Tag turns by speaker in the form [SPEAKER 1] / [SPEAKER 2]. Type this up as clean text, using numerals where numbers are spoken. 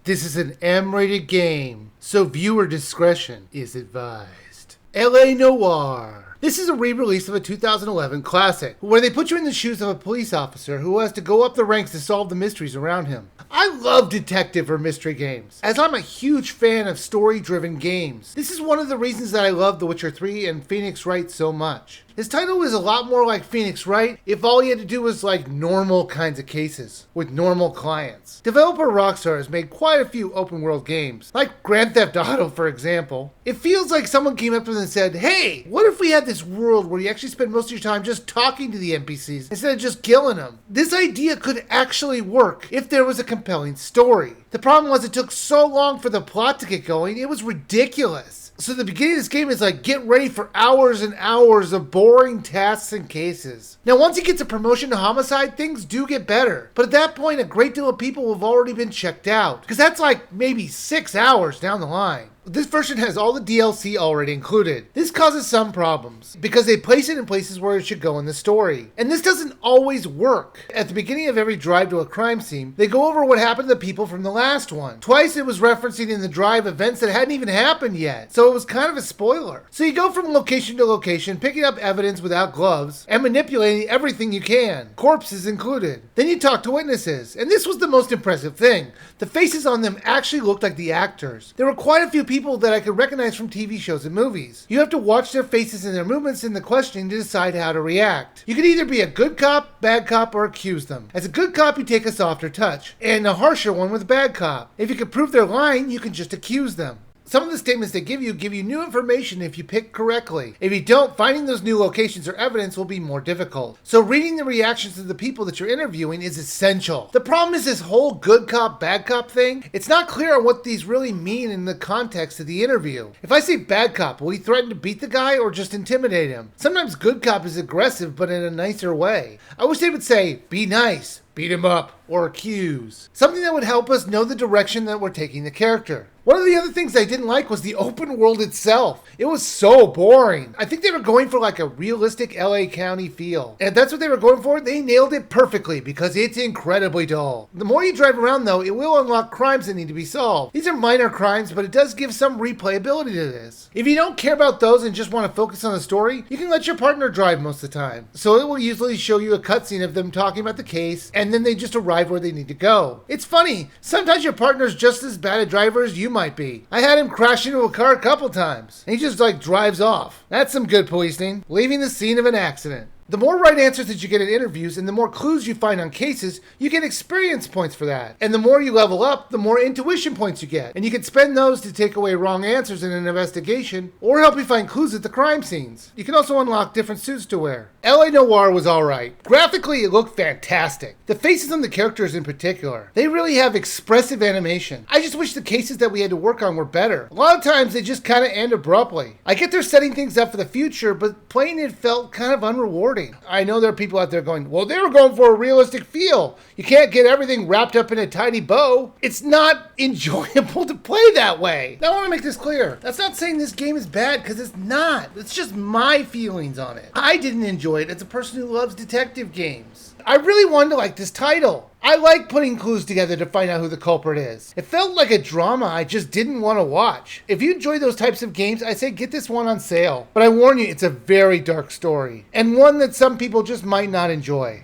[SPEAKER 1] This is an M-rated game, so viewer discretion is advised. LA Noire. This is a re-release of a 2011 classic, where they put you in the shoes of a police officer who has to go up the ranks to solve the mysteries around him. I love detective or mystery games, as I'm a huge fan of story-driven games. This is one of the reasons that I love The Witcher 3 and Phoenix Wright so much. His title is a lot more like Phoenix Wright if all he had to do was like normal kinds of cases, with normal clients. Developer Rockstar has made quite a few open world games, like Grand Theft Auto for example. It feels like someone came up to them and said, hey, what if we had this world where you actually spend most of your time just talking to the NPCs instead of just killing them? This idea could actually work if there was a compelling story. The problem was it took so long for the plot to get going, it was ridiculous. So the beginning of this game is like, get ready for hours and hours of boring tasks and cases. Now once he gets a promotion to homicide, things do get better. But at that point, a great deal of people will have already been checked out, because that's like maybe 6 hours down the line. This version has all the DLC already included. This causes some problems, because they place it in places where it should go in the story. And this doesn't always work. At the beginning of every drive to a crime scene, they go over what happened to the people from the last one. Twice it was referencing in the drive events that hadn't even happened yet, so it was kind of a spoiler. So you go from location to location, picking up evidence without gloves, and manipulating everything you can, corpses included. Then you talk to witnesses, and this was the most impressive thing. The faces on them actually looked like the actors. There were quite a few people that I could recognize from TV shows and movies. You have to watch their faces and their movements in the questioning to decide how to react. You can either be a good cop, bad cop, or accuse them. As a good cop, you take a softer touch, and a harsher one with a bad cop. If you can prove they're lying, you can just accuse them. Some of the statements they give you new information if you pick correctly. If you don't, finding those new locations or evidence will be more difficult. So reading the reactions of the people that you're interviewing is essential. The problem is this whole good cop, bad cop thing. It's not clear on what these really mean in the context of the interview. If I say bad cop, will he threaten to beat the guy or just intimidate him? Sometimes good cop is aggressive, but in a nicer way. I wish they would say, be nice, beat him up, or accuse. Something that would help us know the direction that we're taking the character. One of the other things I didn't like was the open world itself. It was so boring. I think they were going for like a realistic LA County feel. And if that's what they were going for, they nailed it perfectly because it's incredibly dull. The more you drive around though, it will unlock crimes that need to be solved. These are minor crimes, but it does give some replayability to this. If you don't care about those and just want to focus on the story, you can let your partner drive most of the time. So it will usually show you a cutscene of them talking about the case, and then they just arrive where they need to go. It's funny, sometimes your partner's just as bad a driver as you might be. I had him crash into a car a couple times, and he just like drives off. That's some good policing, leaving the scene of an accident. The more right answers that you get in interviews and the more clues you find on cases, you get experience points for that. And the more you level up, the more intuition points you get. And you can spend those to take away wrong answers in an investigation or help you find clues at the crime scenes. You can also unlock different suits to wear. LA Noire was alright. Graphically, it looked fantastic. The faces on the characters in particular, they really have expressive animation. I just wish the cases that we had to work on were better. A lot of times they just kind of end abruptly. I get they're setting things up for the future, but playing it felt kind of unrewarding. I know there are people out there going, well, they were going for a realistic feel. You can't get everything wrapped up in a tiny bow. It's not enjoyable to play that way. Now, I want to make this clear. That's not saying this game is bad, because it's not. It's just my feelings on it. I didn't enjoy it as a person who loves detective games. I really wanted to like this title. I like putting clues together to find out who the culprit is. It felt like a drama I just didn't want to watch. If you enjoy those types of games, I say get this one on sale. But I warn you, it's a very dark story, and one that some people just might not enjoy.